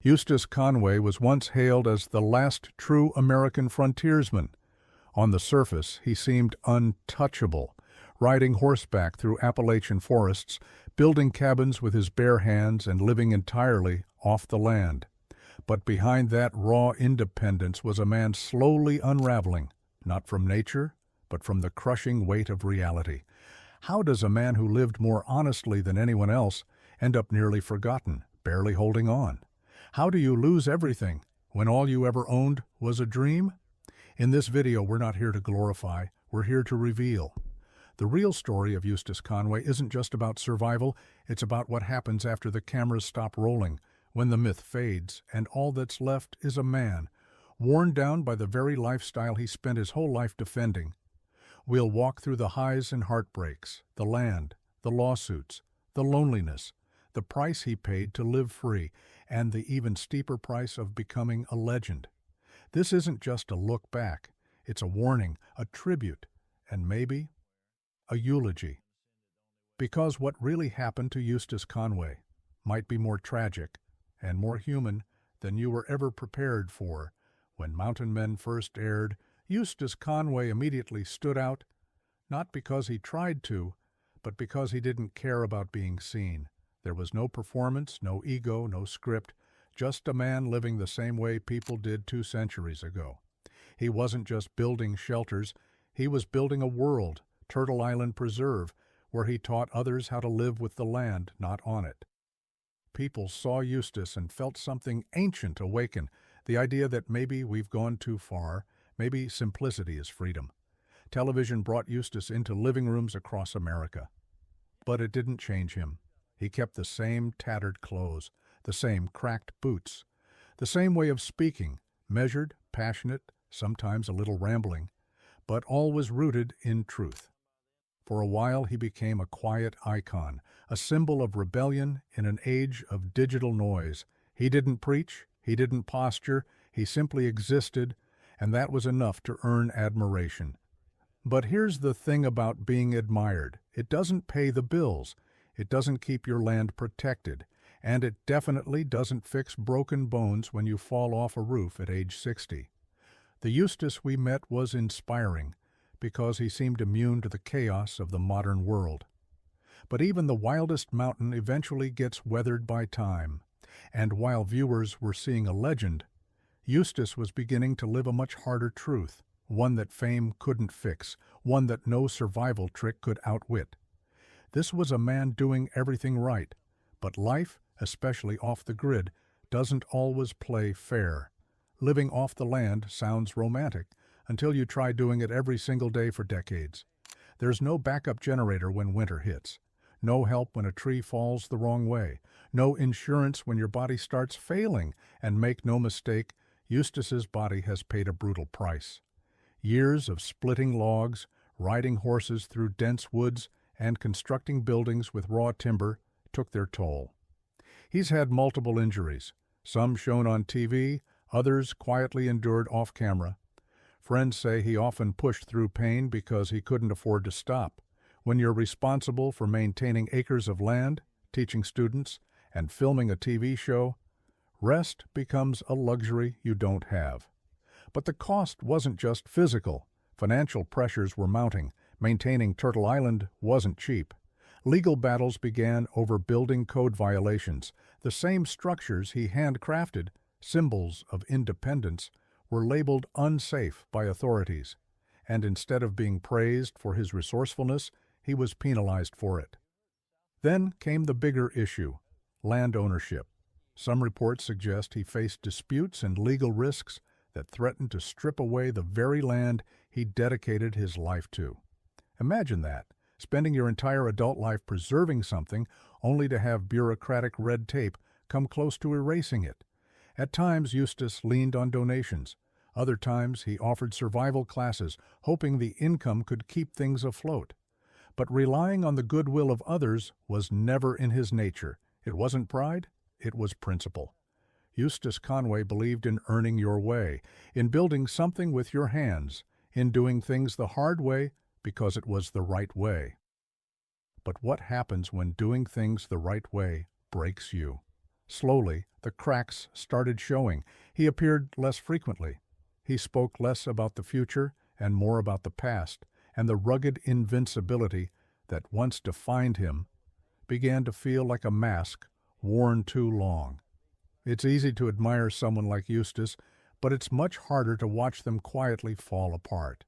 Eustace Conway was once hailed as the last true American frontiersman. On the surface, he seemed untouchable, riding horseback through Appalachian forests, building cabins with his bare hands and living entirely off the land. But behind that raw independence was a man slowly unraveling, not from nature, but from the crushing weight of reality. How does a man who lived more honestly than anyone else end up nearly forgotten, barely holding on? How do you lose everything when all you ever owned was a dream? In this video, we're not here to glorify, we're here to reveal. The real story of Eustace Conway isn't just about survival, it's about what happens after the cameras stop rolling, when the myth fades, and all that's left is a man, worn down by the very lifestyle he spent his whole life defending. We'll walk through the highs and heartbreaks, the land, the lawsuits, the loneliness, the price he paid to live free, and the even steeper price of becoming a legend. This isn't just a look back, it's a warning, a tribute, and maybe a eulogy. Because what really happened to Eustace Conway might be more tragic and more human than you were ever prepared for. When Mountain Men first aired, Eustace Conway immediately stood out, not because he tried to, but because he didn't care about being seen. There was no performance, no ego, no script, just a man living the same way people did 2 centuries ago. He wasn't just building shelters, he was building a world, Turtle Island Preserve, where he taught others how to live with the land, not on it. People saw Eustace and felt something ancient awaken, the idea that maybe we've gone too far, maybe simplicity is freedom. Television brought Eustace into living rooms across America. But it didn't change him. He kept the same tattered clothes, the same cracked boots, the same way of speaking, measured, passionate, sometimes a little rambling, but always rooted in truth. For a while he became a quiet icon, a symbol of rebellion in an age of digital noise. He didn't preach, he didn't posture, he simply existed, and that was enough to earn admiration. But here's the thing about being admired. It doesn't pay the bills. It doesn't keep your land protected, and it definitely doesn't fix broken bones when you fall off a roof at age 60. The Eustace we met was inspiring because he seemed immune to the chaos of the modern world. But even the wildest mountain eventually gets weathered by time, and while viewers were seeing a legend, Eustace was beginning to live a much harder truth, one that fame couldn't fix, one that no survival trick could outwit. This was a man doing everything right, but life, especially off the grid, doesn't always play fair. Living off the land sounds romantic until you try doing it every single day for decades. There's no backup generator when winter hits, no help when a tree falls the wrong way, no insurance when your body starts failing, and make no mistake, Eustace's body has paid a brutal price. Years of splitting logs, riding horses through dense woods, and constructing buildings with raw timber took their toll. He's had multiple injuries, some shown on TV, others quietly endured off camera. Friends say he often pushed through pain because he couldn't afford to stop. When you're responsible for maintaining acres of land, teaching students, and filming a TV show, rest becomes a luxury you don't have. But the cost wasn't just physical. Financial pressures were mounting. Maintaining Turtle Island wasn't cheap. Legal battles began over building code violations. The same structures he handcrafted, symbols of independence, were labeled unsafe by authorities, and instead of being praised for his resourcefulness, he was penalized for it. Then came the bigger issue, land ownership. Some reports suggest he faced disputes and legal risks that threatened to strip away the very land he dedicated his life to. Imagine that, spending your entire adult life preserving something only to have bureaucratic red tape come close to erasing it. At times, Eustace leaned on donations. Other times, he offered survival classes, hoping the income could keep things afloat. But relying on the goodwill of others was never in his nature. It wasn't pride, it was principle. Eustace Conway believed in earning your way, in building something with your hands, in doing things the hard way because it was the right way. But what happens when doing things the right way breaks you? Slowly, the cracks started showing. He appeared less frequently. He spoke less about the future and more about the past, and the rugged invincibility that once defined him began to feel like a mask worn too long. It's easy to admire someone like Eustace, but it's much harder to watch them quietly fall apart.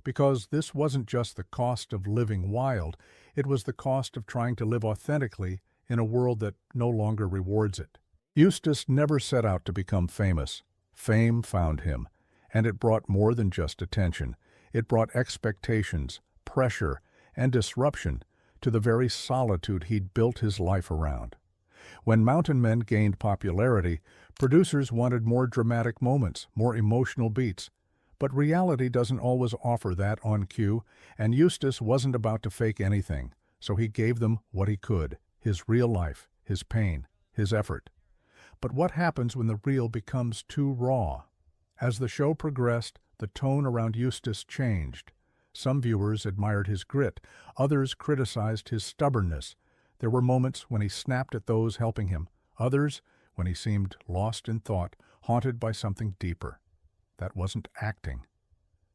Because this wasn't just the cost of living wild, it was the cost of trying to live authentically in a world that no longer rewards it. Eustace never set out to become famous. Fame found him, and it brought more than just attention. It brought expectations, pressure, and disruption to the very solitude he'd built his life around. When mountain men gained popularity, producers wanted more dramatic moments, more emotional beats. But reality doesn't always offer that on cue, and Eustace wasn't about to fake anything, so he gave them what he could, his real life, his pain, his effort. But what happens when the real becomes too raw? As the show progressed, the tone around Eustace changed. Some viewers admired his grit, others criticized his stubbornness. There were moments when he snapped at those helping him, others when he seemed lost in thought, haunted by something deeper. That wasn't acting.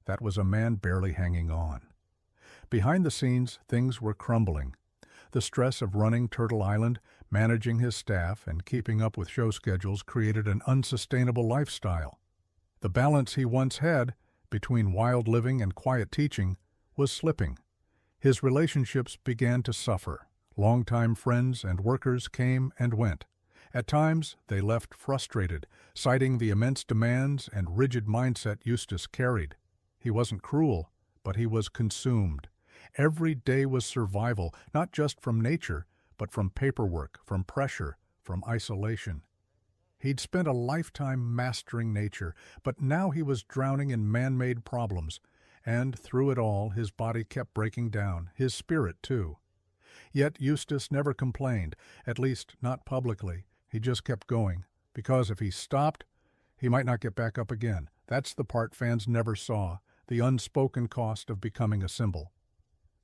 That was a man barely hanging on. Behind the scenes, things were crumbling. The stress of running Turtle Island, managing his staff, and keeping up with show schedules created an unsustainable lifestyle. The balance he once had between wild living and quiet teaching was slipping. His relationships began to suffer. Longtime friends and workers came and went. At times, they left frustrated, citing the immense demands and rigid mindset Eustace carried. He wasn't cruel, but he was consumed. Every day was survival, not just from nature, but from paperwork, from pressure, from isolation. He'd spent a lifetime mastering nature, but now he was drowning in man-made problems, and through it all his body kept breaking down, his spirit too. Yet Eustace never complained, at least not publicly. He just kept going, because if he stopped, he might not get back up again. That's the part fans never saw, the unspoken cost of becoming a symbol.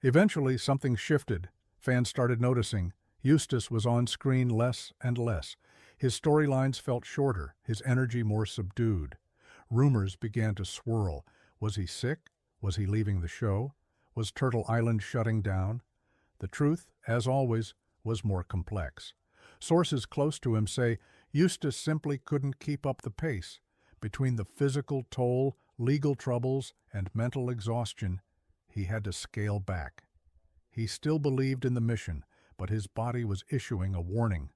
Eventually, something shifted. Fans started noticing. Eustace was on screen less and less. His storylines felt shorter, his energy more subdued. Rumors began to swirl. Was he sick? Was he leaving the show? Was Turtle Island shutting down? The truth, as always, was more complex. Sources close to him say Eustace simply couldn't keep up the pace. Between the physical toll, legal troubles, and mental exhaustion, he had to scale back. He still believed in the mission, but his body was issuing a warning.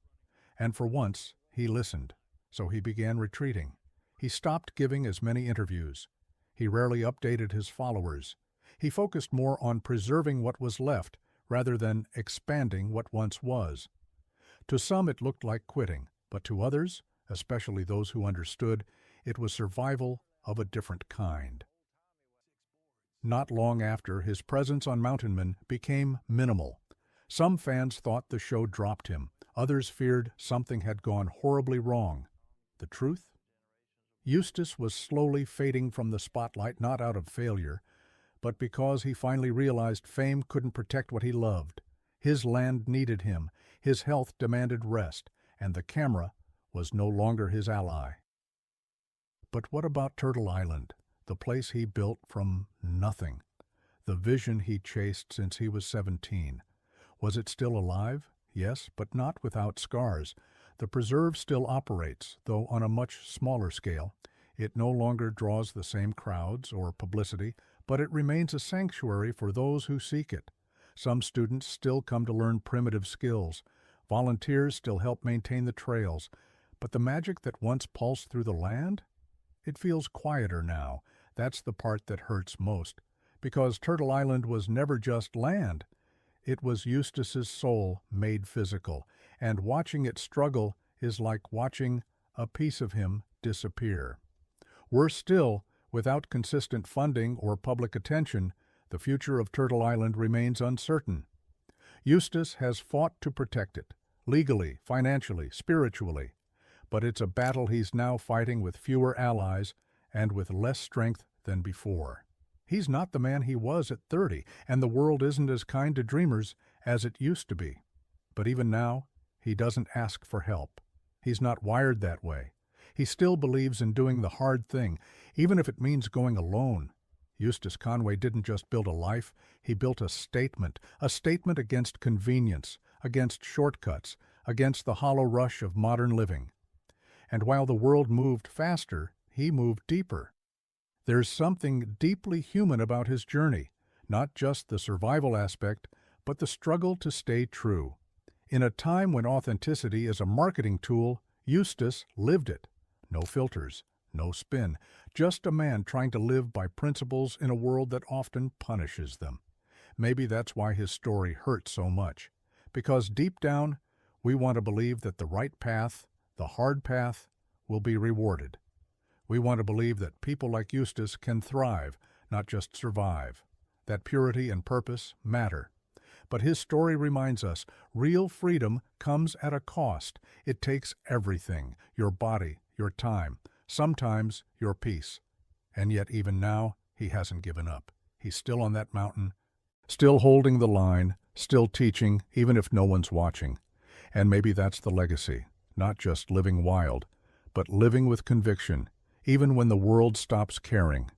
And for once, he listened, so he began retreating. He stopped giving as many interviews. He rarely updated his followers. He focused more on preserving what was left rather than expanding what once was. To some it looked like quitting, but to others, especially those who understood, it was survival of a different kind. Not long after, his presence on Mountain Men became minimal. Some fans thought the show dropped him. Others feared something had gone horribly wrong. The truth? Eustace was slowly fading from the spotlight, not out of failure, but because he finally realized fame couldn't protect what he loved. His land needed him, his health demanded rest, and the camera was no longer his ally. But what about Turtle Island, the place he built from nothing, the vision he chased since he was 17? Was it still alive? Yes, but not without scars. The preserve still operates, though on a much smaller scale. It no longer draws the same crowds or publicity, but it remains a sanctuary for those who seek it. Some students still come to learn primitive skills. Volunteers still help maintain the trails. But the magic that once pulsed through the land? It feels quieter now. That's the part that hurts most. Because Turtle Island was never just land. It was Eustace's soul made physical, and watching it struggle is like watching a piece of him disappear. Worse still, without consistent funding or public attention, the future of Turtle Island remains uncertain. Eustace has fought to protect it, legally, financially, spiritually, but it's a battle he's now fighting with fewer allies and with less strength than before. He's not the man he was at 30, and the world isn't as kind to dreamers as it used to be. But even now, he doesn't ask for help. He's not wired that way. He still believes in doing the hard thing, even if it means going alone. Eustace Conway didn't just build a life, he built a statement against convenience, against shortcuts, against the hollow rush of modern living. And while the world moved faster, he moved deeper. There's something deeply human about his journey, not just the survival aspect, but the struggle to stay true. In a time when authenticity is a marketing tool, Eustace lived it. No filters, no spin, just a man trying to live by principles in a world that often punishes them. Maybe that's why his story hurts so much, because deep down, we want to believe that the right path, the hard path, will be rewarded. We want to believe that people like Eustace can thrive, not just survive, that purity and purpose matter. But his story reminds us, real freedom comes at a cost. It takes everything, your body, your time, sometimes your peace. And yet even now, he hasn't given up. He's still on that mountain, still holding the line, still teaching, even if no one's watching. And maybe that's the legacy, not just living wild, but living with conviction, even when the world stops caring.